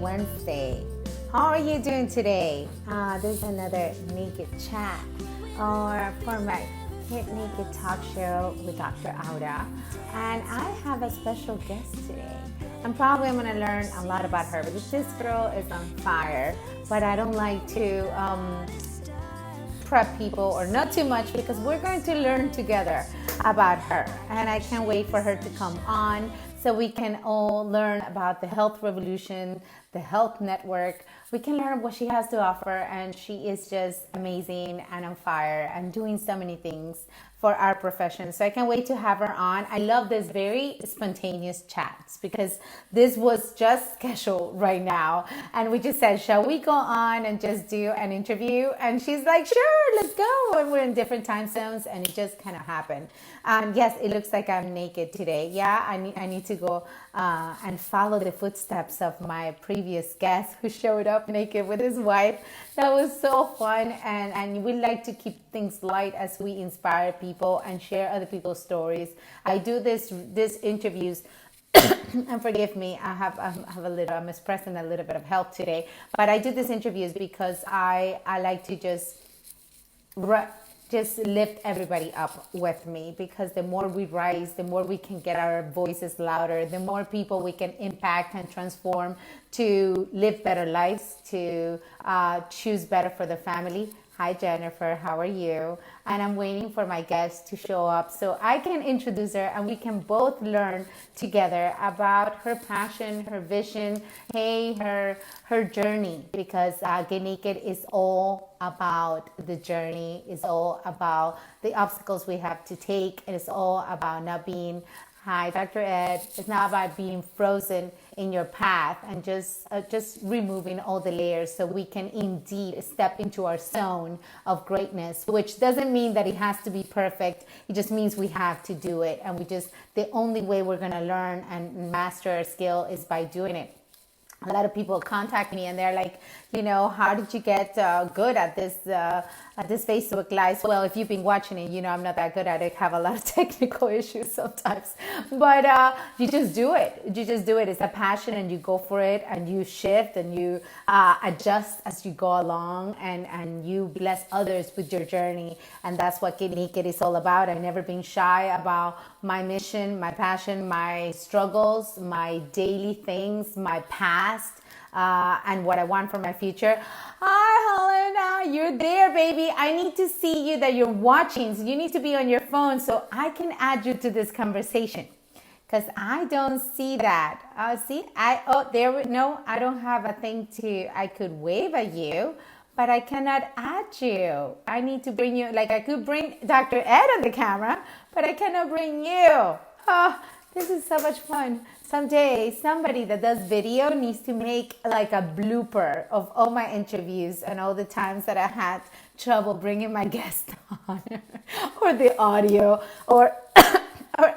Wednesday. How are you doing today? This is another Naked Chat or for my Get Naked Talk Show with Dr. Auda. And I have a special guest today. I'm probably going to learn a lot about her because this girl is on fire. But I don't like to prep people or not too much because we're going to learn together about her. And I can't wait for her to come on so we can all learn about the health revolution, the health network. We can learn what she has to offer, and she is just amazing and on fire and doing so many things for our profession. So I can't wait to have her on. I love this very spontaneous chats because this was just scheduled right now. And we just said, shall we go on and just do an interview? And she's like, sure, let's go. And we're in different time zones and it just kind of happened. Yes, it looks like I'm naked today. Yeah, I need to go and follow the footsteps of my previous guest who showed up naked with his wife. That was so fun. And we like to keep things light as we inspire people and share other people's stories. I do this interviews and forgive me, I'm expressing a little bit of health today, but I do these interviews because I like to just lift everybody up with me, because the more we rise, the more we can get our voices louder, the more people we can impact and transform to live better lives, to choose better for their family. Hi Jennifer, how are you? And I'm waiting for my guest to show up so I can introduce her and we can both learn together about her passion, her vision, her journey, because Get Naked is all about the journey, it's all about the obstacles we have to take, and it's all about not being, hi Dr. Ed, it's not about being frozen in your path and just removing all the layers so we can indeed step into our zone of greatness, which doesn't mean that it has to be perfect. It just means we have to do it. And the only way we're going to learn and master our skill is by doing it. A lot of people contact me and they're like, how did you get good at this Facebook Live? Well, if you've been watching it, I'm not that good at it. I have a lot of technical issues sometimes. But you just do it. You just do it. It's a passion and you go for it and you shift and you adjust as you go along and you bless others with your journey. And that's what Get Naked is all about. I've never been shy about my mission, my passion, my struggles, my daily things, my past. And what I want for my future. Hi, Hollen, you're there, baby. I need to see you that you're watching. So you need to be on your phone so I can add you to this conversation, because I don't see that. I don't have a thing I could wave at you, but I cannot add you. I need to bring you, I could bring Dr. Ed on the camera, but I cannot bring you. Oh, this is so much fun. Someday, somebody that does video needs to make a blooper of all my interviews and all the times that I had trouble bringing my guest on or the audio or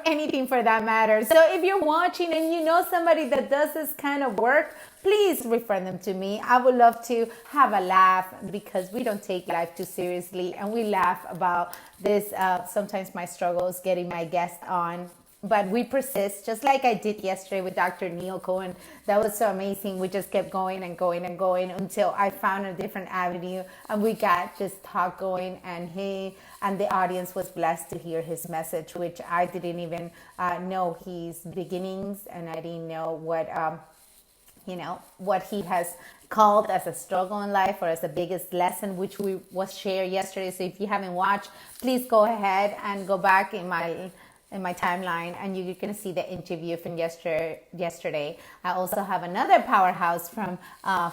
anything for that matter. So if you're watching and you know somebody that does this kind of work, please refer them to me. I would love to have a laugh, because we don't take life too seriously and we laugh about this, sometimes my struggles getting my guest on. But we persist, just like I did yesterday with Dr. Neil Cohen. That was so amazing. We just kept going and going and going until I found a different avenue and we got this talk going, and the audience was blessed to hear his message, which I didn't even know his beginnings, and I didn't know what he has called as a struggle in life or as the biggest lesson, which was shared yesterday. So if you haven't watched, please go ahead and go back in my timeline and you're going to see the interview from yesterday. I also have another powerhouse from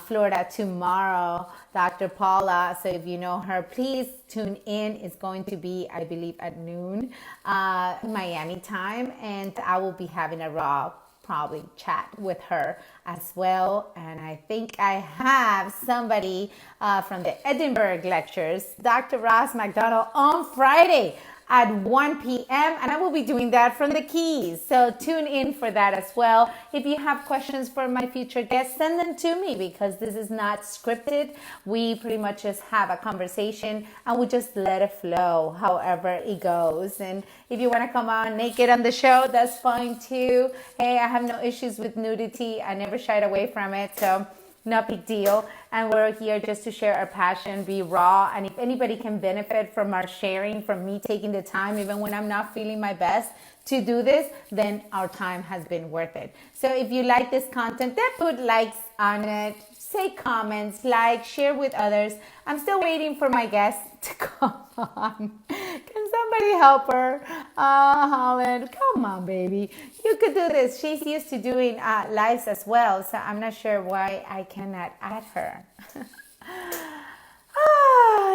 Florida tomorrow, Dr. Paula. So if you know her, please tune in. It's going to be, I believe, at noon Miami time, and I will be having a raw probably chat with her as well. And I think I have somebody from the Edinburgh lectures, Dr. Ross McDonald, on Friday at 1 p.m. and I will be doing that from the Keys. So tune in for that as well. If you have questions for my future guests, send them to me, because this is not scripted. We pretty much just have a conversation and we just let it flow however it goes. And if you want to come on naked on the show, that's fine too. Hey, I have no issues with nudity. I never shied away from it. So no big deal. And we're here just to share our passion, be raw. And if anybody can benefit from our sharing, from me taking the time, even when I'm not feeling my best, to do this, then our time has been worth it. So if you like this content, then put likes on it, say comments, like, share with others. I'm still waiting for my guest to come on. Can somebody help her? Hollen, come on, baby. You could do this. She's used to doing lives as well, so I'm not sure why I cannot add her.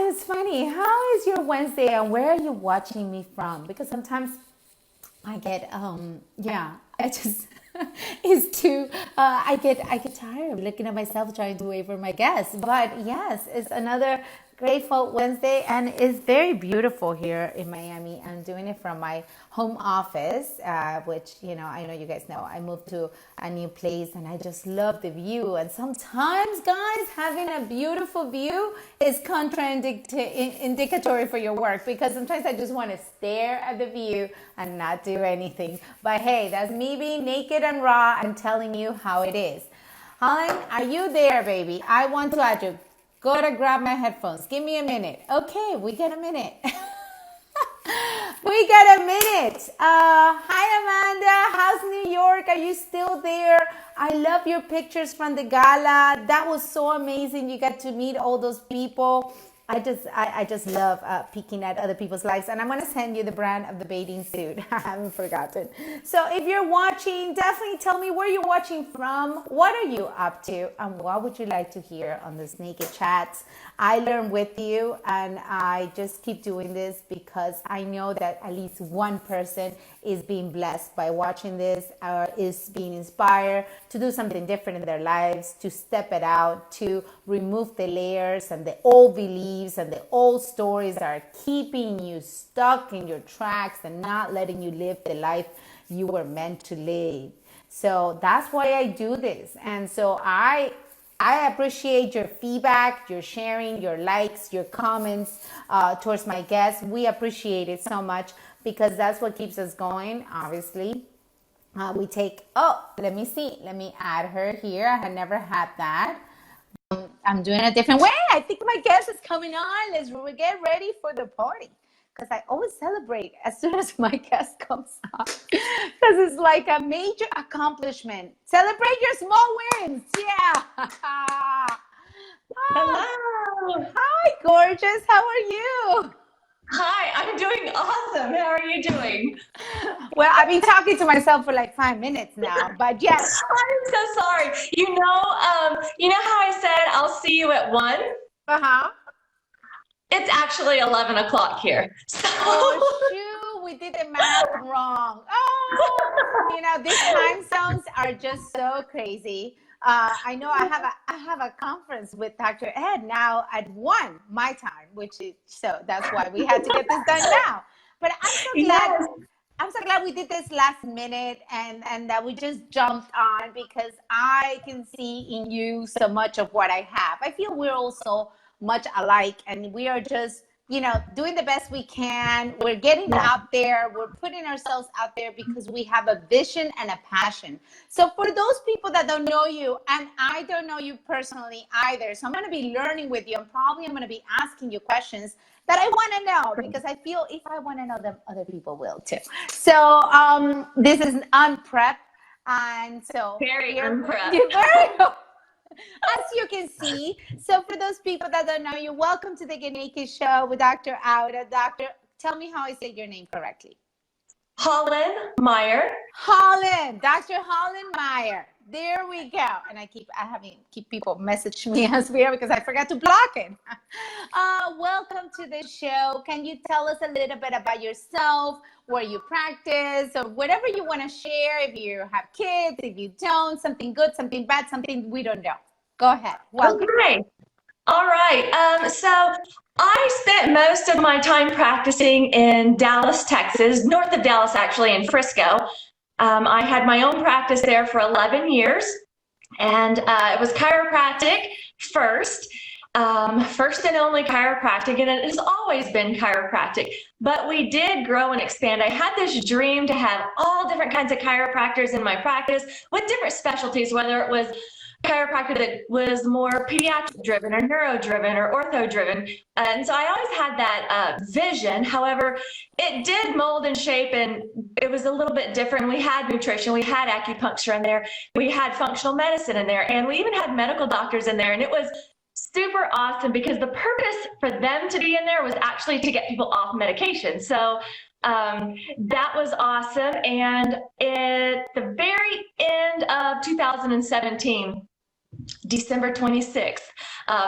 It's funny. How is your Wednesday, and where are you watching me from? Because sometimes I get, I just, it's too, I get tired of looking at myself trying to wait for my guests. But yes, it's another grateful Wednesday, and it's very beautiful here in Miami. I'm doing it from my home office, which, I know you guys know, I moved to a new place and I just love the view. And sometimes, guys, having a beautiful view is indicatory for your work, because sometimes I just want to stare at the view and not do anything. But hey, that's me being naked and raw and telling you how it is. Hollen, are you there, baby? I want to add you. Go to grab my headphones. Give me a minute. Okay, we got a minute. We got a minute. Hi, Amanda. How's New York? Are you still there? I love your pictures from the gala. That was so amazing. You got to meet all those people. I just love peeking at other people's lives. And I'm going to send you the brand of the bathing suit. I haven't forgotten. So if you're watching, definitely tell me where you're watching from. What are you up to? And what would you like to hear on this Naked Chats? I learn with you, and I just keep doing this because I know that at least one person is being blessed by watching this, or is being inspired to do something different in their lives, to step it out, to remove the layers and the old beliefs and the old stories that are keeping you stuck in your tracks and not letting you live the life you were meant to live. So that's why I do this. And so I appreciate your feedback, your sharing, your likes, your comments towards my guests. We appreciate it so much, because that's what keeps us going, obviously. Let me see. Let me add her here. I had never had that. I'm doing it a different way. I think my guest is coming on. Let's get ready for the party. Because I always celebrate as soon as my guest comes on. Because it's like a major accomplishment. Celebrate your small wins. Yeah. Hello. Hi, gorgeous. How are you? Hi, I'm doing awesome. How are you doing? Well, I've been talking to myself for like 5 minutes now, but yes. I'm so sorry. You know how I said I'll see you at 1? Uh-huh. It's actually 11 o'clock here. So. Oh, shoot, we did the math wrong. Oh, these time zones are just so crazy. I know I have a conference with Dr. Ed now at 1 my time, so that's why we had to get this done now. But I'm so glad. Yes. I'm so glad we did this last minute and that we just jumped on, because I can see in you so much of what I have. I feel we're also much alike, and we are just, doing the best we can. We're getting out there. We're putting ourselves out there because we have a vision and a passion. So for those people that don't know you, and I don't know you personally either, so I'm going to be learning with you, and probably I'm going to be asking you questions that I want to know, because I feel if I want to know them, other people will too. So this is unprepped, and so very unprepped. As you can see. So for those people that don't know you, welcome to the Get Naked Show with Dr. Auda. Doctor, tell me how I say your name correctly. Hollen Meyer. Hollen, Dr. Hollen Meyer. There we go. And I keep people message me as weird because I forgot to block it. Welcome to the show. Can you tell us a little bit about yourself, where you practice, or whatever you want to share? If you have kids, if you don't, something good, something bad, something we don't know. Go ahead. Welcome. Okay. All right. So I spent most of my time practicing in Dallas, Texas, north of Dallas, actually, in Frisco. I had my own practice there for 11 years, and it was chiropractic first and only chiropractic, and it has always been chiropractic. But we did grow and expand. I had this dream to have all different kinds of chiropractors in my practice with different specialties, whether it was chiropractor that was more pediatric driven or neuro driven or ortho driven. And so I always had that vision. However, it did mold and shape, and it was a little bit different. We had nutrition, we had acupuncture in there, we had functional medicine in there, and we even had medical doctors in there. And it was super awesome because the purpose for them to be in there was actually to get people off medication. So that was awesome. And at the very end of 2017, December 26th,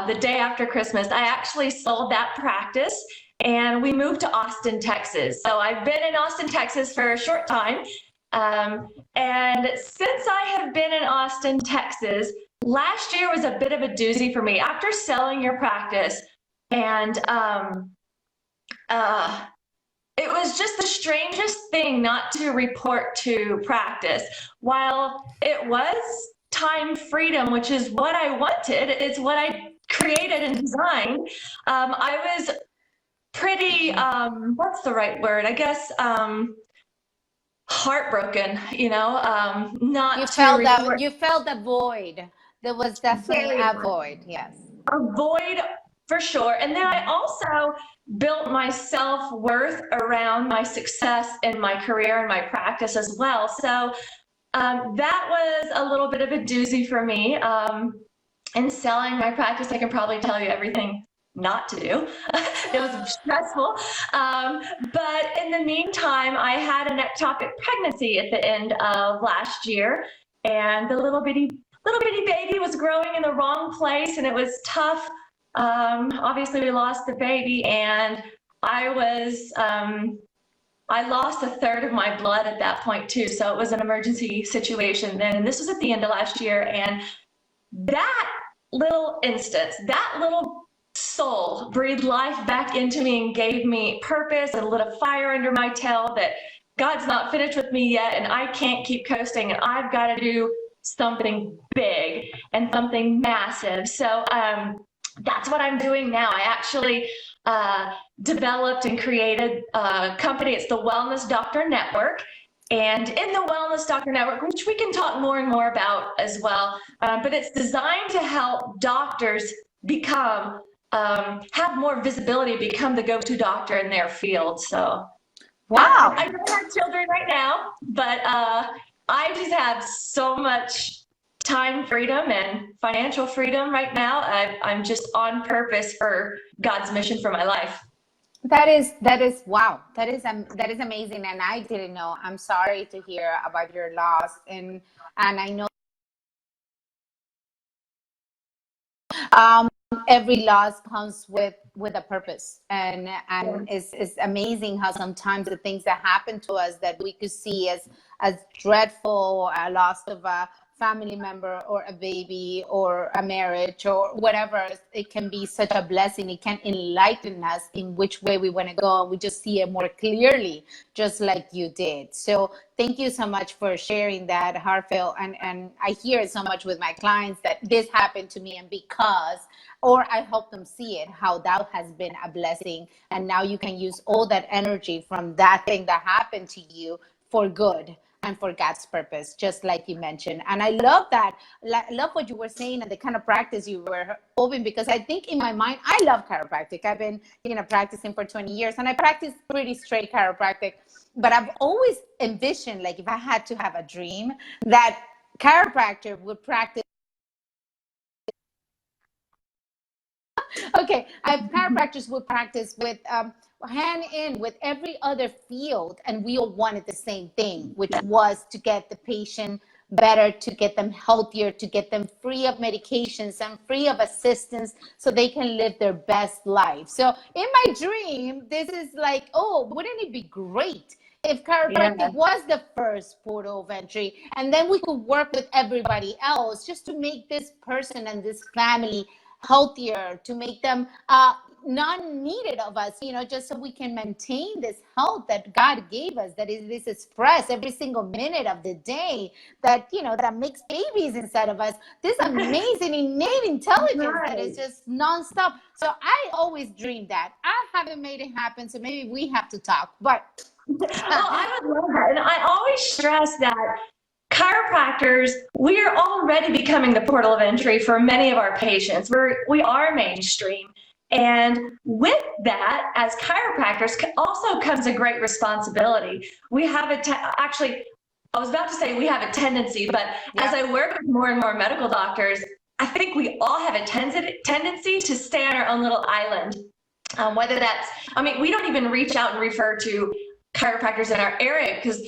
the day after Christmas, I actually sold that practice and we moved to Austin, Texas. So I've been in Austin, Texas for a short time. And since I have been in Austin, Texas, last year was a bit of a doozy for me. After selling your practice, and it was just the strangest thing not to report to practice. While it was time freedom, which is what I wanted, it's what I created and designed, I was pretty, what's the right word? I guess, heartbroken, not You to felt that report. you felt the void. There was definitely a void. Yes. A void for sure. And then I also built my self-worth around my success in my career and my practice as well. So that was a little bit of a doozy for me. In selling my practice, I can probably tell you everything not to do. It was stressful. But in the meantime, I had an ectopic pregnancy at the end of last year, and the little bitty baby was growing in the wrong place, and it was tough. Obviously we lost the baby, and I lost a third of my blood at that point too. So it was an emergency situation then. And this was at the end of last year. And that little instance, that little soul breathed life back into me and gave me purpose and lit a fire under my tail that God's not finished with me yet, and I can't keep coasting, and I've got to do something big and something massive. So that's what I'm doing now. I actually developed and created a company. It's the Wellness Doctor Network. And in the Wellness Doctor Network, which we can talk more and more about as well, but it's designed to help doctors become, have more visibility, become the go-to doctor in their field. So Wow. I don't have children right now, but I just have so much time freedom and financial freedom right now. I'm just on purpose for God's mission for my life. That is wow. That is amazing, and I didn't know. I'm sorry to hear about your loss, and I know every loss comes with a purpose, and it's amazing how sometimes the things that happen to us that we could see as dreadful, a loss of a family member or a baby or a marriage or whatever, it can be such a blessing. It can enlighten us in which way we want to go, and we just see it more clearly, just like you did. So thank you so much for sharing that, heartfelt. And I hear it so much with my clients that this happened to me, and because, or I help them see it, how that has been a blessing, and now you can use all that energy from that thing that happened to you for good and for God's purpose, just like you mentioned. And I love that. Love what you were saying and the kind of practice you were hoping, because I think in my mind, I love chiropractic. I've been, practicing for 20 years, and I practice pretty straight chiropractic. But I've always envisioned, like, if I had to have a dream, that chiropractor would practice. Okay, chiropractors would practice with hand in with every other field, and we all wanted the same thing, which was to get the patient better, to get them healthier, to get them free of medications and free of assistance so they can live their best life. So in my dream, this is like, oh, wouldn't it be great if chiropractic was the first portal of entry, and then we could work with everybody else just to make this person and this family healthier, to make them non-needed of us, just so we can maintain this health that God gave us, that is expressed every single minute of the day, that, that makes babies inside of us, this amazing innate intelligence that is just nonstop. So I always dreamed that. I haven't made it happen, so maybe we have to talk, but. Well, I would love that. And I always stress that chiropractors, we are already becoming the portal of entry for many of our patients. We are mainstream. And with that, as chiropractors, also comes a great responsibility. We have actually, I was about to say we have a tendency, but as I work with more and more medical doctors, I think we all have a tendency to stay on our own little island. Whether that's, I mean, we don't even reach out and refer to chiropractors in our area because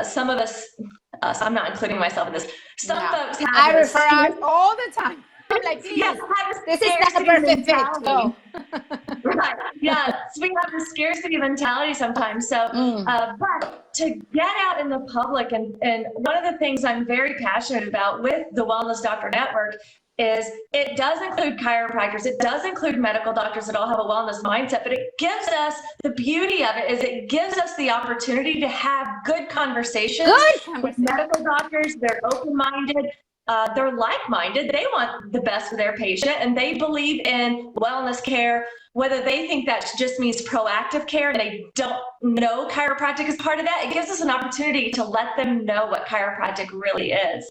some of us, I'm not including myself in this. Some folks have. I refer out all the time. I'm like, please, this is not a perfect fit. Go. Right. Yeah. So we have the scarcity mentality sometimes. So, but to get out in the public, and one of the things I'm very passionate about with the Wellness Doctor Network is it does include chiropractors. It does include medical doctors that all have a wellness mindset, but it gives us, the beauty of it is it gives us the opportunity to have good conversations with medical doctors. They're open-minded. They're like-minded. They want the best for their patient, and they believe in wellness care, whether they think that just means proactive care and they don't know chiropractic is part of that. It gives us an opportunity to let them know what chiropractic really is.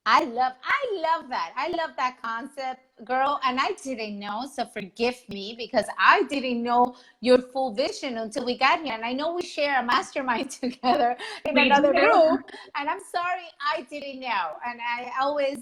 I love that. I love that concept, girl. And I didn't know, so forgive me because I didn't know your full vision until we got here. And I know we share a mastermind together in another group. And I'm sorry, I didn't know. And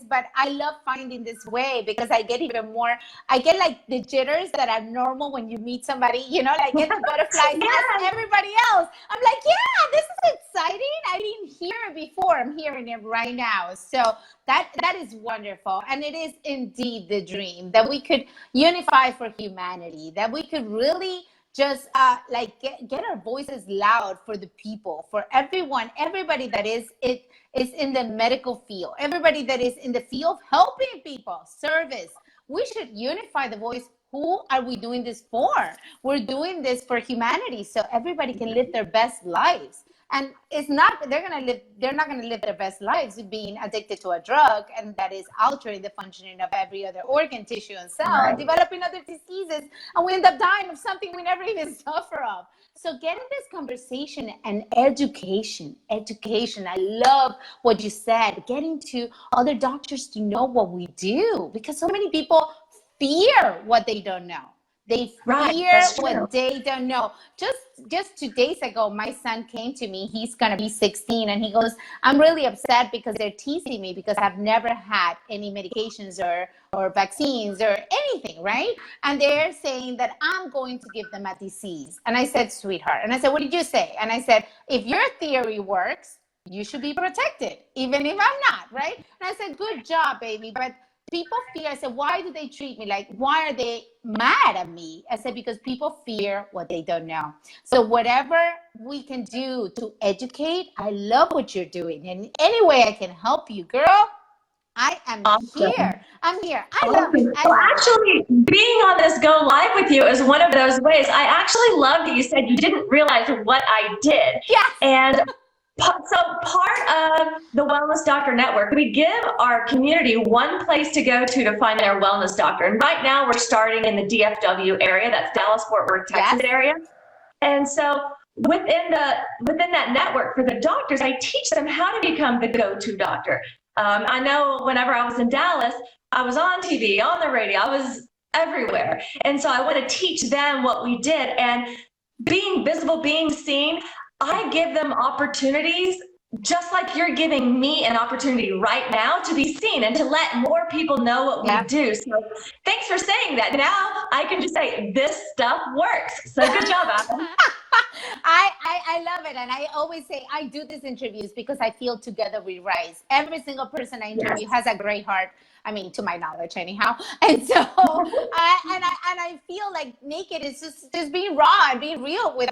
but I love finding this way because I get even more, I get like the jitters that are normal when you meet somebody, you know, like get the butterflies as everybody else. I'm like, yeah, this is exciting. I didn't hear it before. I'm hearing it right now. So that is wonderful. And it is indeed the dream that we could unify for humanity, that we could really just get our voices loud for the people, for everyone, everybody that is in the medical field, everybody that is in the field of helping people, service. We should unify the voice. Who are we doing this for? We're doing this for humanity so everybody can live their best lives. And it's not, they're not going to live their best lives being addicted to a drug, and that is altering the functioning of every other organ, tissue, and cell, and developing other diseases, and we end up dying of something we never even suffer of. So getting this conversation and education, I love what you said, getting to other doctors to know what we do, because so many people fear what they don't know. They fear what they don't know. Just 2 days ago, my son came to me. He's going to be 16. And he goes, I'm really upset because they're teasing me because I've never had any medications or vaccines or anything, right? And they're saying that I'm going to give them a disease. And I said, sweetheart. And I said, what did you say? And I said, if your theory works, you should be protected, even if I'm not, right? And I said, good job, baby. But people fear. I said, why do they treat me like, why are they mad at me? I said, because people fear what they don't know. So whatever we can do to educate, I love what you're doing. And any way I can help you, girl, I am here. I'm here. I love it. Actually, being on this Go Live with you is one of those ways. I actually love that you said you didn't realize what I did. Yes. And so part of the Wellness Doctor Network, we give our community one place to go to find their wellness doctor. And right now we're starting in the DFW area, that's Dallas-Fort Worth, Texas area. And so within that network for the doctors, I teach them how to become the go-to doctor. I know whenever I was in Dallas, I was on TV, on the radio, I was everywhere. And so I want to teach them what we did. And being visible, being seen, I give them opportunities just like you're giving me an opportunity right now to be seen and to let more people know what we do. So thanks for saying that. Now I can just say this stuff works. So good job, Adam. I love it. And I always say I do these interviews because I feel together we rise. Every single person I interview has a great heart. I mean, to my knowledge, anyhow. And so, I feel like Naked is just being raw and being real with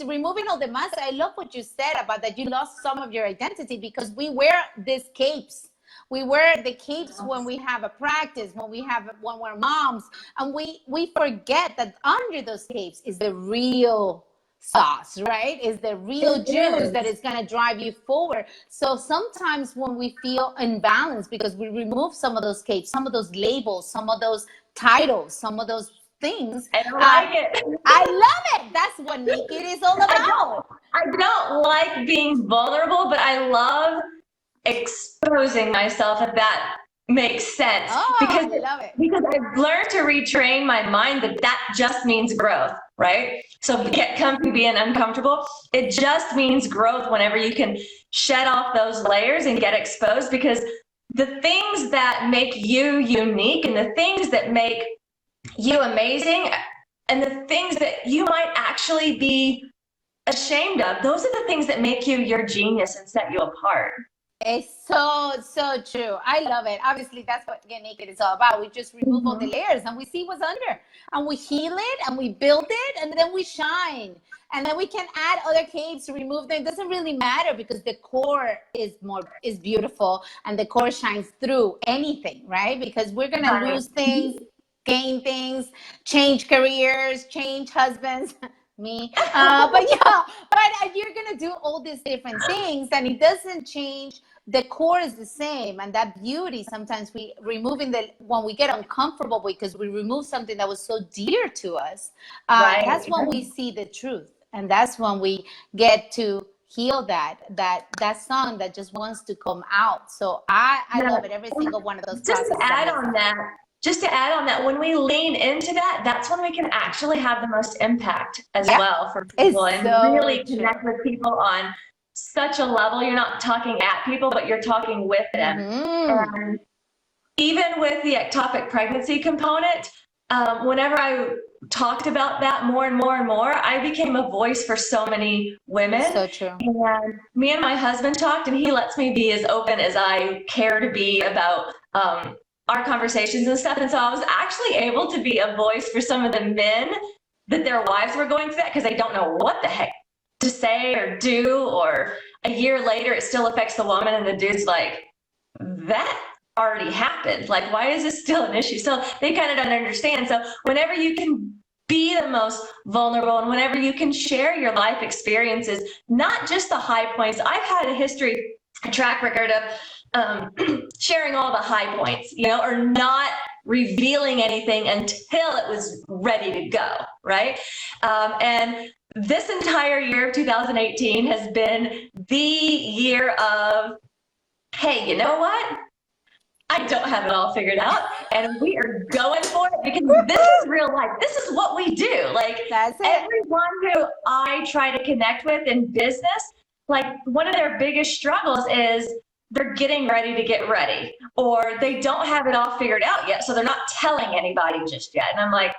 removing all the masks. I love what you said about that you lost some of your identity because we wear these capes. We wear the capes when we have a practice, when we're moms, and we forget that under those capes is the real sauce, right? Is the real juice that is going to drive you forward. So sometimes when we feel imbalanced because we remove some of those capes, some of those labels, some of those titles, some of those things. I don't like it. I love it. That's what Naked is all about. I don't like being vulnerable, but I love exposing myself, if that makes sense. Oh, because I love it. because I've learned to retrain my mind that that just means growth, right? So get comfy being uncomfortable. It just means growth whenever you can shed off those layers and get exposed, because the things that make you unique and the things that make you amazing and the things that you might actually be ashamed of, those are the things that make you your genius and set you apart. It's so true. I love it. Obviously, that's what Get Naked is all about. We just remove all the layers and we see what's under, and we heal it and we build it, and then we shine. And then we can add other caves to remove them. It doesn't really matter, because the core is beautiful, and the core shines through anything, right? Because we're gonna lose things, gain things, change careers, change husbands. Me, but yeah, but you're gonna do all these different things, and it doesn't change. The core is the same, and that beauty, sometimes we removing when we get uncomfortable because we remove something that was so dear to us. That's when we see the truth, and that's when we get to heal that song that just wants to come out. So I love it, every single one of those processes. Just to add on that, when we lean into that, that's when we can actually have the most impact as well for people, and really connect with people on such a level. You're not talking at people, but you're talking with them. And even with the ectopic pregnancy component, whenever I talked about that more and more and more, I became a voice for so many women. So true. And me and my husband talked, and he lets me be as open as I care to be about our conversations and stuff. And so I was actually able to be a voice for some of the men that their wives were going through that, because they don't know what the heck to say or do, or a year later it still affects the woman, and the dude's like, that already happened. Like, why is this still an issue? So they kind of don't understand. So whenever you can be the most vulnerable, and whenever you can share your life experiences, not just the high points. I've had a track record of sharing all the high points, or not revealing anything until it was ready to go, right? And this entire year of 2018 has been the year of, hey, you know what? I don't have it all figured out, and we are going for it, because this is real life. This is what we do. Like, that's it. Everyone who I try to connect with in business, like, one of their biggest struggles is they're getting ready to get ready, or they don't have it all figured out yet, so they're not telling anybody just yet. And I'm like,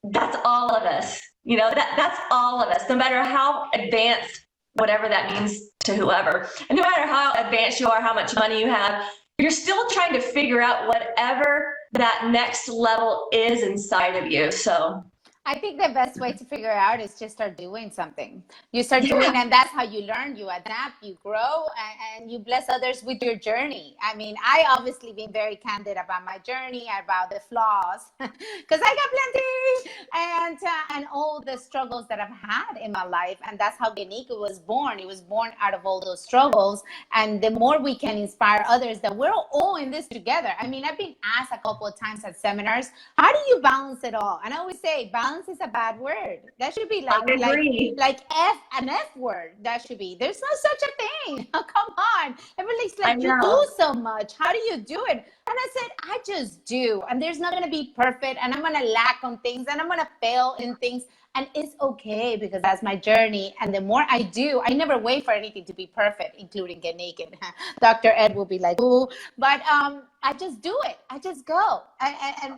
that's all of us. That's all of us, no matter how advanced, whatever that means to whoever, and no matter how advanced you are, how much money you have, you're still trying to figure out whatever that next level is inside of you. So I think the best way to figure out is just start doing something. You start doing, and that's how you learn, you adapt, you grow, and you bless others with your journey. I mean, I obviously been very candid about my journey, about the flaws, because I got plenty, and all the struggles that I've had in my life. And that's how Get Naked was born. It was born out of all those struggles. And the more we can inspire others, that we're all in this together. I mean, I've been asked a couple of times at seminars, how do you balance it all? And I always say, balance is a bad word. That should be like an F word. That should be. There's no such a thing. Oh, come on. Everybody's like, you do so much. How do you do it? And I said, I just do. And there's not going to be perfect. And I'm going to lack on things. And I'm going to fail in things. And it's okay, because that's my journey. And the more I do, I never wait for anything to be perfect, including Get Naked. Dr. Ed will be like, ooh. But I just do it. I just go.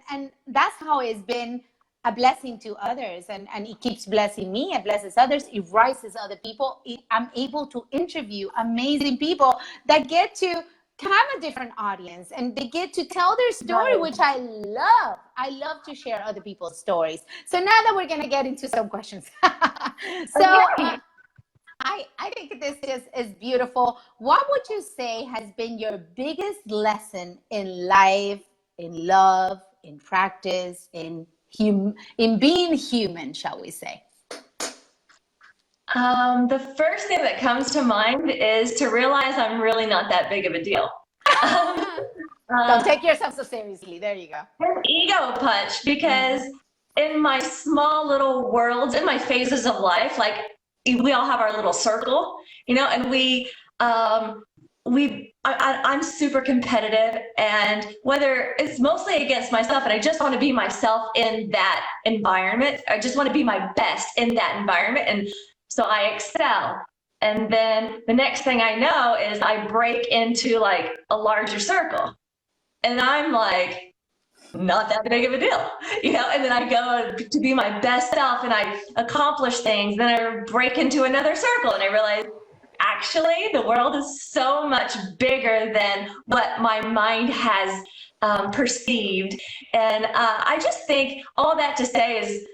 And that's how it's been a blessing to others, and it keeps blessing me. It blesses others. It rises other people. I'm able to interview amazing people that get to have a different audience, and they get to tell their story, which I love. I love to share other people's stories. So now that we're going to get into some questions. I think this is beautiful. What would you say has been your biggest lesson in life, in love, in practice, in being human, shall we say? The first thing that comes to mind is to realize I'm really not that big of a deal. Don't take yourself so seriously. There you go. An ego punch, because in my small little worlds, in my phases of life, like, we all have our little circle, and we I'm super competitive, and whether it's mostly against myself, and I just want to be myself in that environment. I just want to be my best in that environment. And so I excel. And then the next thing I know is I break into like a larger circle. And I'm like, not that big of a deal, and then I go to be my best self and I accomplish things. Then I break into another circle and I realize actually the world is so much bigger than what my mind has perceived. And I just think all that to say is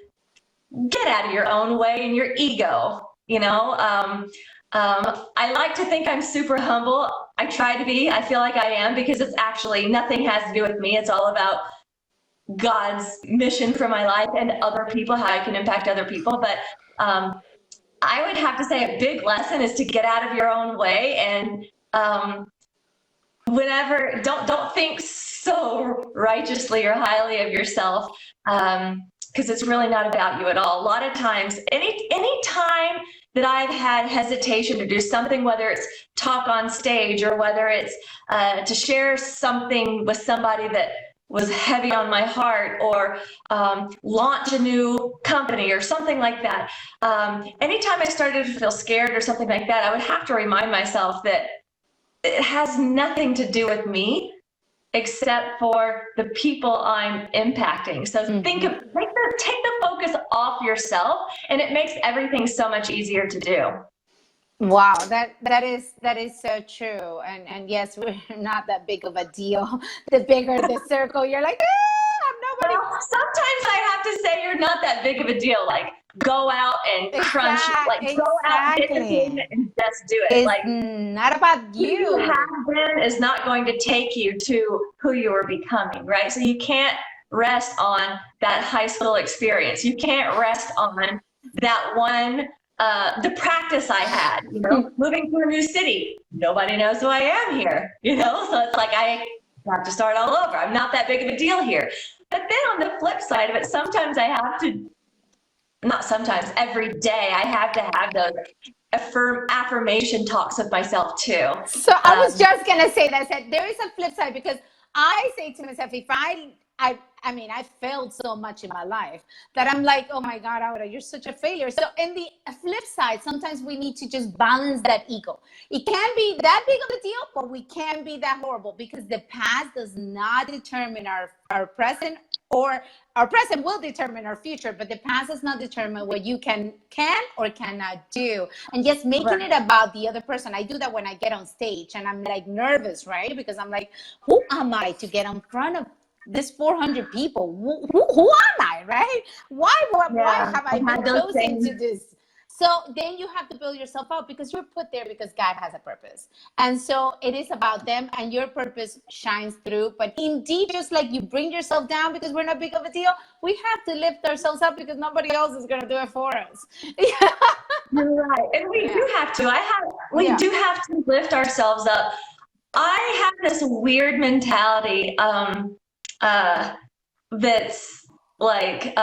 get out of your own way and your ego. I like to think I'm super humble. I try to be. I feel like I am, because it's actually nothing has to do with me. It's all about God's mission for my life and other people, how I can impact other people. But I would have to say a big lesson is to get out of your own way, and whenever don't think so righteously or highly of yourself, because it's really not about you at all. A lot of times, any time that I've had hesitation to do something, whether it's talk on stage or whether it's to share something with somebody that was heavy on my heart, or launch a new company or something like that. Anytime I started to feel scared or something like that, I would have to remind myself that it has nothing to do with me except for the people I'm impacting. So take the focus off yourself, and it makes everything so much easier to do. Wow, that is so true. And yes, we're not that big of a deal. The bigger the circle, you're like, I'm nobody. Well, sometimes I have to say you're not that big of a deal. Like, go out and crunch, go out, get the thing, and just do it. It's like, not about you. Who you have been is not going to take you to who you are becoming, right? So you can't rest on that high school experience. You can't rest on that one. The practice I had, moving to a new city, nobody knows who I am here, so it's like I have to start all over. I'm not that big of a deal here. But then on the flip side of it, sometimes I have to, not sometimes, every day I have to have those affirmation talks with myself too. So I was just gonna say that. I said there is a flip side, because I say to myself, if I mean, I failed so much in my life that I'm like, oh my God, Aura, you're such a failure. So in the flip side, sometimes we need to just balance that ego. It can't be that big of a deal, but we can't be that horrible, because the past does not determine our present, or our present will determine our future, but the past does not determine what you can or cannot do. And just making it about the other person. I do that when I get on stage and I'm like nervous, right? Because I'm like, who am I to get in front of this 400 people? Who am I, right? Why have I been chosen to this? So then you have to build yourself up, because you're put there because God has a purpose. And so it is about them, and your purpose shines through. But indeed, just like you bring yourself down because we're not big of a deal, we have to lift ourselves up because nobody else is going to do it for us. You're right. And we do have to. We do have to lift ourselves up. I have this weird mentality that's like,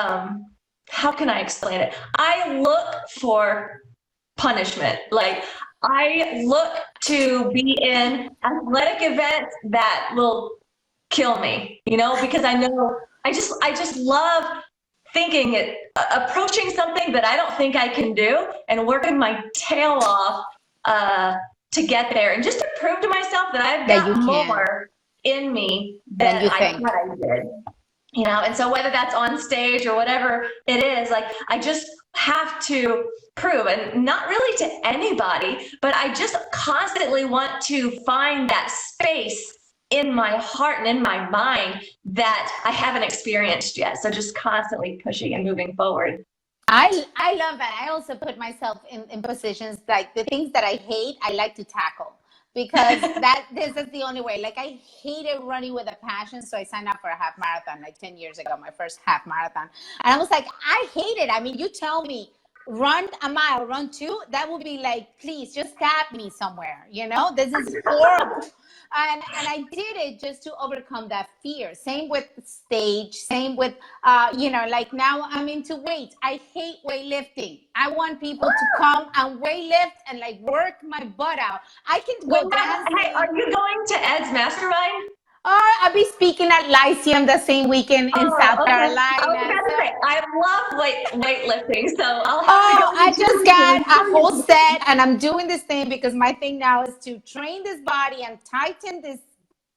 how can I explain it? I look for punishment. Like, I look to be in athletic events that will kill me, because I know I just love approaching something that I don't think I can do, and working my tail off to get there, and just to prove to myself that I've got more in me than I thought I did. And so whether that's on stage or whatever it is, like, I just have to prove, and not really to anybody, but I just constantly want to find that space in my heart and in my mind that I haven't experienced yet. So just constantly pushing and moving forward. I love that. I also put myself in positions, like the things that I hate, I like to tackle. Because this is the only way. Like, I hated running with a passion, so I signed up for a half marathon like 10 years ago, my first half marathon. And I was like, I hate it. I mean, you tell me run a mile, run two, that would be like, please just tap me somewhere. This is horrible. And I did it just to overcome that fear. Same with stage, same with, like now I'm into weights. I hate weightlifting. I want people to come and weightlift and like work my butt out. I can Well, go hey, dancing. are you going to Ed's mastermind? I'll be speaking at Lyceum the same weekend in Oh, South okay. I was Carolina. gonna So, say I love weightlifting, so I'll have to go oh, I with just you got to a whole see set and I'm doing this thing because my thing now is to train this body and tighten this,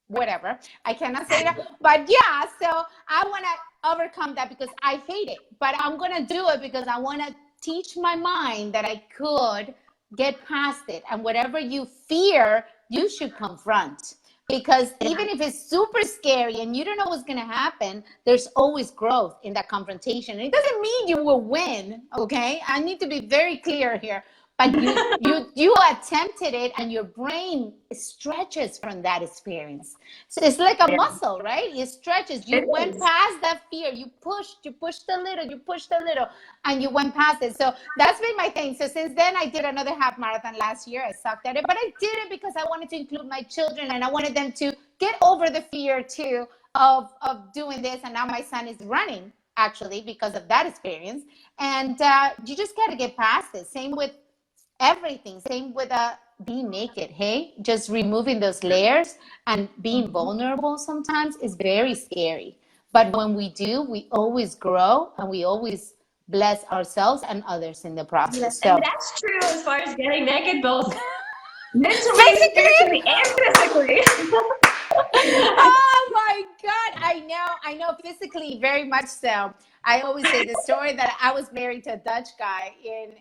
whatever. I cannot say that. But yeah, so I want to overcome that because I hate it. But I'm going to do it because I want to teach my mind that I could get past it. And whatever you fear, you should confront. Because even if it's super scary and you don't know what's going to happen, there's always growth in that confrontation. And it doesn't mean you will win, okay? I need to be very clear here. But you attempted it, and your brain stretches from that experience. So it's like a Yeah, muscle, right? It stretches. You it went is. past that fear. You pushed a little, and you went past it. So that's been my thing. So since then, I did another half marathon last year. I sucked at it, but I did it because I wanted to include my children, and I wanted them to get over the fear too of doing this. And now my son is running actually because of that experience. And you just got to get past it. Same with everything. Same with being naked. Hey, just removing those layers and being vulnerable sometimes is very scary. But when we do, we always grow and we always bless ourselves and others in the Yeah, process. and So that's true as far as getting naked, both mentally, spiritually, basically, and physically. oh my God, I know physically very much so. I always say the story that I was married to a Dutch guy and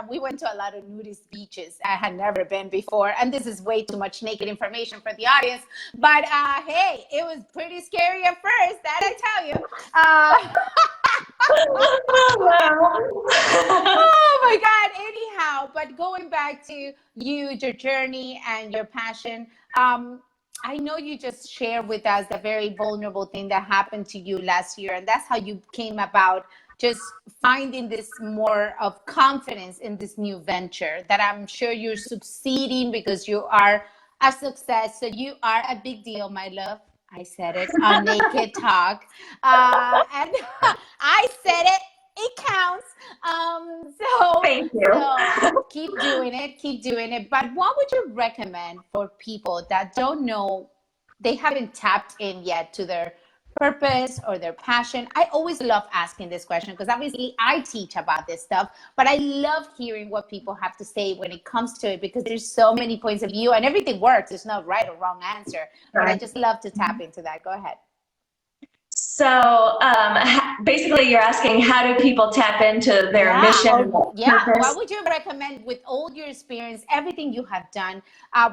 we went to a lot of nudist beaches. I had never been before, and this is way too much naked information for the audience. But hey, it was pretty scary at first, that I tell you. Oh, wow. Oh my God. Anyhow, but going back to you, your journey and your passion, I know you just shared with us the very vulnerable thing that happened to you last year, and that's how you came about just finding this more of confidence in this new venture that I'm sure you're succeeding because you are a success. So you are a big deal, my love. I said it on Naked Talk. And I said it. It counts. So Thank you. keep doing it, keep doing it. But what would you recommend for people that don't know, they haven't tapped in yet to their purpose or their passion? I always love asking this question because obviously I teach about this stuff, but I love hearing what people have to say when it comes to it because there's so many points of view and everything works. There's no right or wrong answer, but I Right. just love to tap into that. Go ahead. So basically, you're asking how do people tap into their Yeah, mission and or yeah, what purpose? would you recommend with all your experience, everything you have done?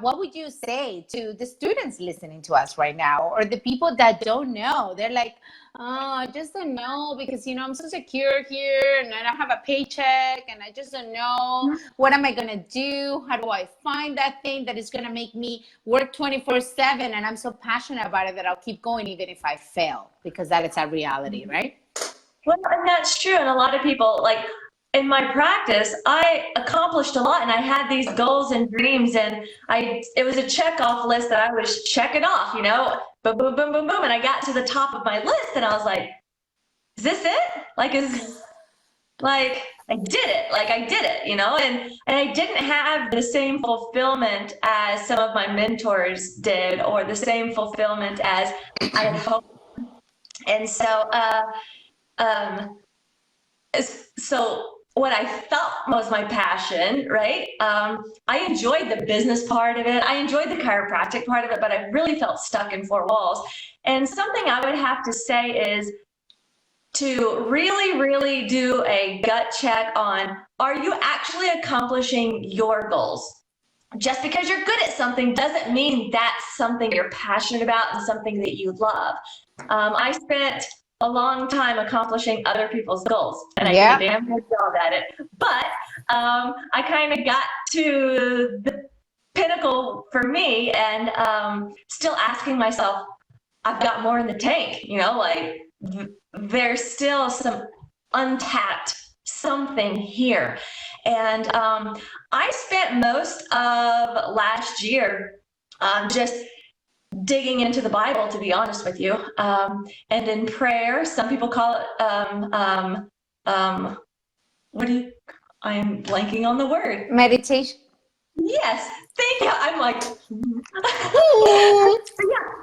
What would you say to the students listening to us right now, or the people that don't know? They're like, oh, I just don't know because I'm so secure here, and I don't have a paycheck, and I just don't know what am I gonna do? How do I find that thing that is gonna make me work 24/7? And I'm so passionate about it that I'll keep going even if I fail, because that is a reality, right? Well, and that's true. And a lot of people, like in my practice, I accomplished a lot and I had these goals and dreams and it was a check off list that I was checking off, boom, boom, boom, boom, boom. And I got to the top of my list and I was like, is this it? Like, I did it. Like I did it, and I didn't have the same fulfillment as some of my mentors did or the same fulfillment as I had hoped. And um, so what I felt was my passion, right? I enjoyed the business part of it. I enjoyed the chiropractic part of it, but I really felt stuck in four walls. And something I would have to say is to really, really do a gut check on, are you actually accomplishing your goals? Just because you're good at something doesn't mean that's something you're passionate about and something that you love. I spent a long time accomplishing other people's goals, and I did a Yeah. damn good job at it. But I kind of got to the pinnacle for me, and still asking myself, I've got more in the tank. There's still some untapped something here. And I spent most of last year just digging into the Bible, to be honest with you, and in prayer. Some people call it what do you? I am blanking on the word. Meditation. Yes, thank you. I'm like, yeah,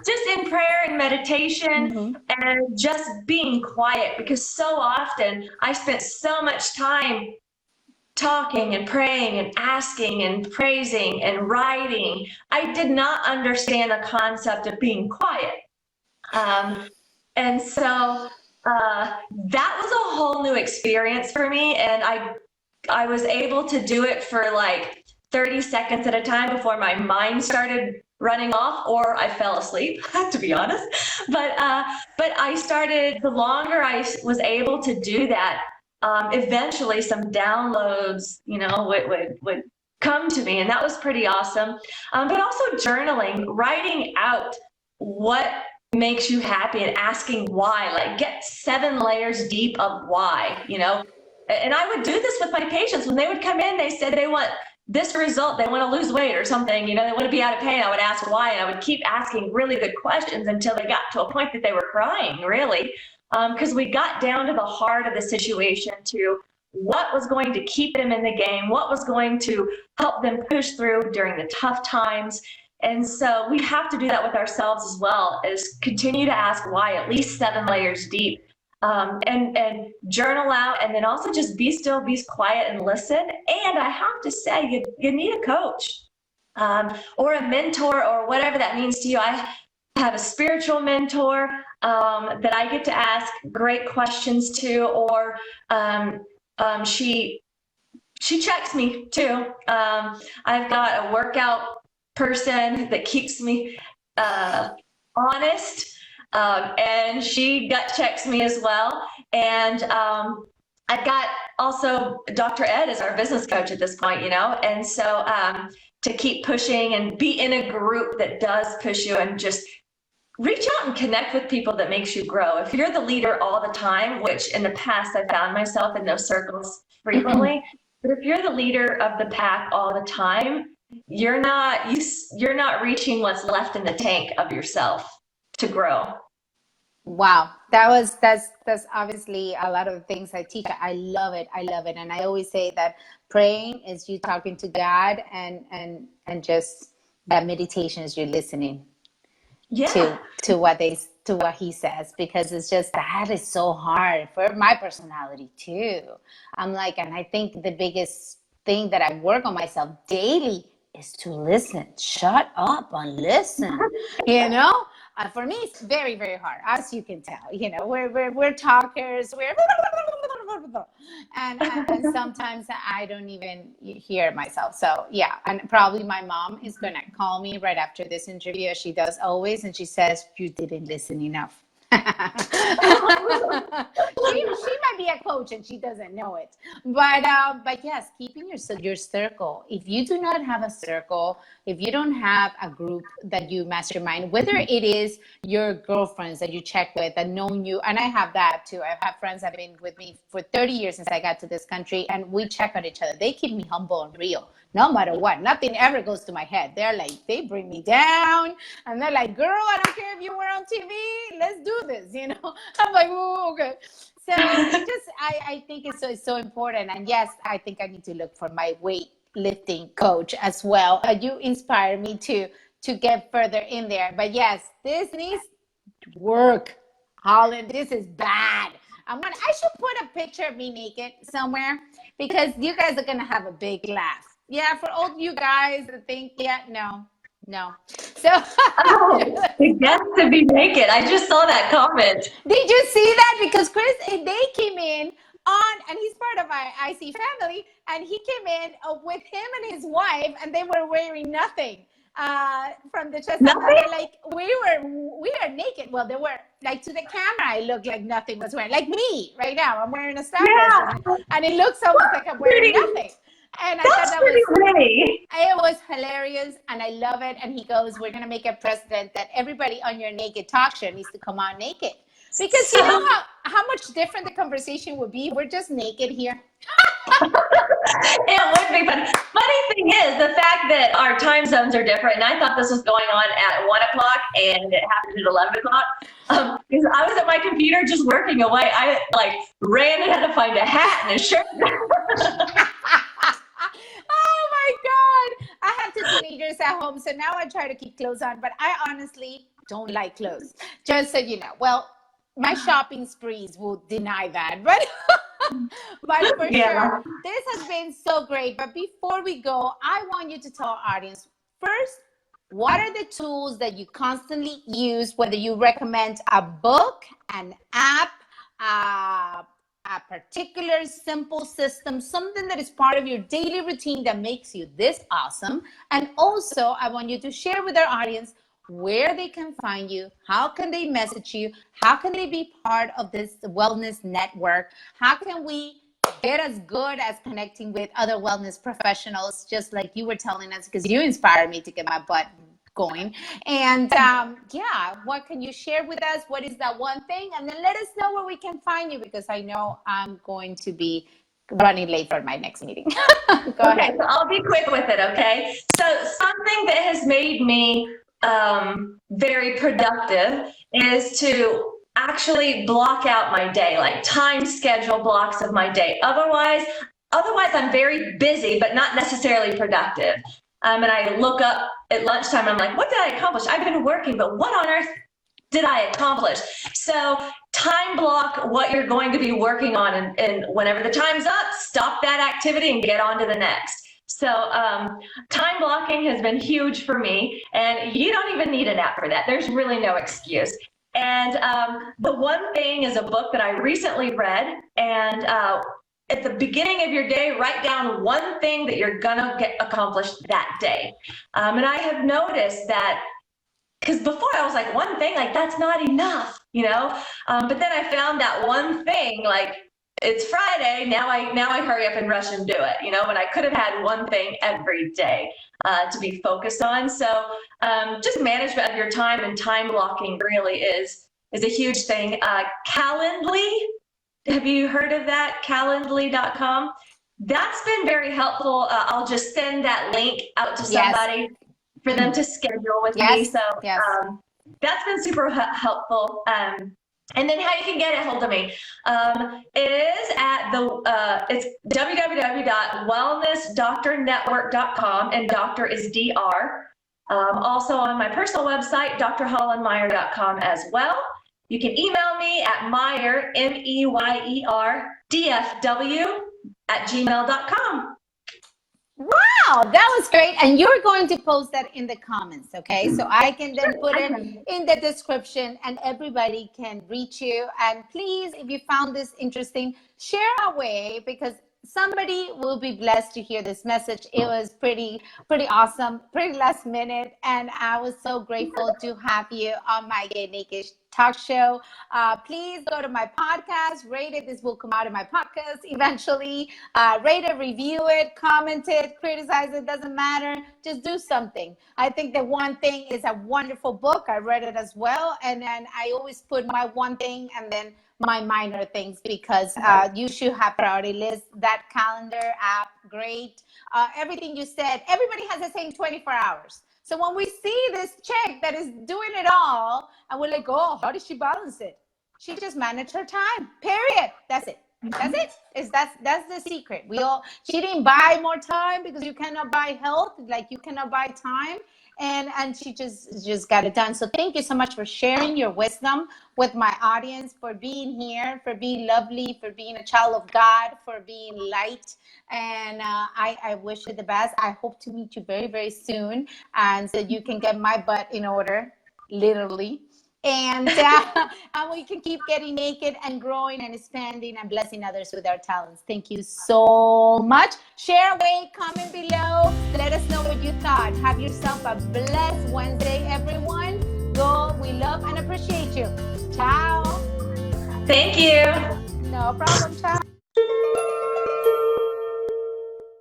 just in prayer and meditation and just being quiet, because so often I spent so much time talking and praying and asking and praising and writing. I did not understand the concept of being quiet. And so that was a whole new experience for me. And I was able to do it for like 30 seconds at a time before my mind started running off, or I fell asleep, to be honest. But I started, the longer I was able to do that, eventually some downloads, would come to me, and that was pretty awesome. But also journaling, writing out what makes you happy and asking why, like get 7 layers deep of why, and I would do this with my patients. When they would come in, they said they want this result, they want to lose weight or something, they want to be out of pain. I would ask why, and I would keep asking really good questions until they got to a point that they were crying, really, because we got down to the heart of the situation, to what was going to keep them in the game, what was going to help them push through during the tough times. And so we have to do that with ourselves as well, is continue to ask why, at least 7 layers deep, and journal out, and then also just be still, be quiet and listen. And I have to say, you need a coach, or a mentor, or whatever that means to you. I have a spiritual mentor that I get to ask great questions to, or she checks me too. I've got a workout person that keeps me honest, and she gut checks me as well. And I've got also Dr. Ed as our business coach at this point, and so to keep pushing and be in a group that does push you, and just reach out and connect with people that makes you grow. If you're the leader all the time, which in the past I found myself in those circles frequently, but if you're the leader of the pack all the time, you're not reaching what's left in the tank of yourself to grow. Wow, that's obviously a lot of the things I teach. I love it. And I always say that praying is you talking to God, and just that meditation is you listening to what he says, because it's just, that is so hard for my personality too. I'm like, and I think the biggest thing that I work on myself daily is to listen. Shut up and listen. For me, it's very, very hard, as you can tell. We're talkers. And sometimes I don't even hear myself. So yeah, and probably my mom is gonna call me right after this interview, as she does always, and she says, "You didn't listen enough." She might be a coach and she doesn't know it, but yes, keeping your circle. If you do not have a circle, if you don't have a group that you mastermind, whether it is your girlfriends that you check with, that know you, and I have that too. I have friends that have been with me for 30 years since I got to this country, and we check on each other. They keep me humble and real. No matter what, nothing ever goes to my head. They're like, they bring me down, and they're like, "Girl, I don't care if you were on TV. Let's do this." I'm like, "Oh, okay." So I think it's so important. And yes, I think I need to look for my weightlifting coach as well. You inspire me to get further in there. But yes, this needs work, Hollen. This is bad. I should put a picture of me naked somewhere, because you guys are gonna have a big laugh. Yeah, for all you guys that think, no. So It gets to be naked. I just saw that comment. Did you see that? Because Chris, they came in on, and he's part of our IC family, and he came in with him and his wife, and they were wearing nothing from the chest. Nothing? Like we are naked. Well, they were like, to the camera, I look like nothing was wearing. Like me right now, I'm wearing a star dress, and it looks almost like I'm wearing nothing. And I thought that it was hilarious, and I love it. And he goes, "We're going to make a precedent that everybody on your naked talk show needs to come out naked." Because you So know how much different the conversation would be. We're just naked here. it would be fun. Funny thing is, the fact that our time zones are different, and I thought this was going on at 1 o'clock, and it happened at 11 o'clock. Because I was at my computer just working away. I like ran and had to find a hat and a shirt. Oh my God. I have two teenagers at home, so now I try to keep clothes on, but I honestly don't like clothes. Just so you know. Well, my shopping sprees will deny that, but for sure, this has been so great. But before we go, I want you to tell our audience first, what are the tools that you constantly use, whether you recommend a book, an app, a particular simple system, something that is part of your daily routine that makes you this awesome. And also, I want you to share with our audience where they can find you, how can they message you, how can they be part of this wellness network, how can we get as good as connecting with other wellness professionals, just like you were telling us, because you inspired me to get my butt going. And yeah, what can you share with us? What is that one thing? And then let us know where we can find you, because I know I'm going to be running late for my next meeting. Go ahead. So I'll be quick with it, okay? So something that has made me very productive is to actually block out my day, like time schedule blocks of my day. Otherwise I'm very busy, but not necessarily productive. And I look up at lunchtime, I'm like, what did I accomplish? I've been working, but what on earth did I accomplish? So time block what you're going to be working on, and whenever the time's up, stop that activity and get on to the next. So time blocking has been huge for me, and you don't even need an app for that. There's really no excuse. And the one thing is a book that I recently read, and at the beginning of your day, write down one thing that you're gonna get accomplished that day. And I have noticed that, because before I was like, one thing, like that's not enough, you know? But then I found that one thing, like it's Friday, now I hurry up and rush and do it, you know, but I could have had one thing every day to be focused on. So just management of your time and time blocking really is a huge thing. Calendly, have you heard of that? Calendly.com. That's been very helpful. I'll just send that link out to somebody for them to schedule with me. So that's been super helpful. And then how you can get a hold of me. It is at it's www.wellnessdoctornetwork.com, and doctor is DR. Also on my personal website, drhollenmeyer.com as well. You can email me at Meyer, MEYER, DFW @gmail.com. Wow, that was great. And you're going to post that in the comments, okay? So I can then put it in the description and everybody can reach you. And please, if you found this interesting, share away, because somebody will be blessed to hear this message. It was pretty awesome, pretty last minute. And I was so grateful to have you on my Get Naked talk show. Please go to my podcast, rate it. This will come out in my podcast eventually. Rate it, review it, comment it, criticize it, doesn't matter. Just do something. I think the one thing is a wonderful book. I read it as well. And then I always put my one thing and then my minor things, because you should have priority list. That calendar app, great. Everything you said, everybody has the same 24 hours. So when we see this chick that is doing it all, and we're like, oh, how did she balance it? She just managed her time, period. That's it. That's it. That's the secret. She didn't buy more time, because you cannot buy health, like you cannot buy time. And she just got it done. So thank you so much for sharing your wisdom with my audience, for being here, for being lovely, for being a child of God, for being light. And I wish you the best. I hope to meet you very, very soon, and so you can get my butt in order, literally. And we can keep getting naked and growing and expanding and blessing others with our talents. Thank you so much. Share away, comment below. Let us know what you thought. Have yourself a blessed Wednesday, everyone. Go. We love and appreciate you. Ciao. Thank you. No problem. Ciao.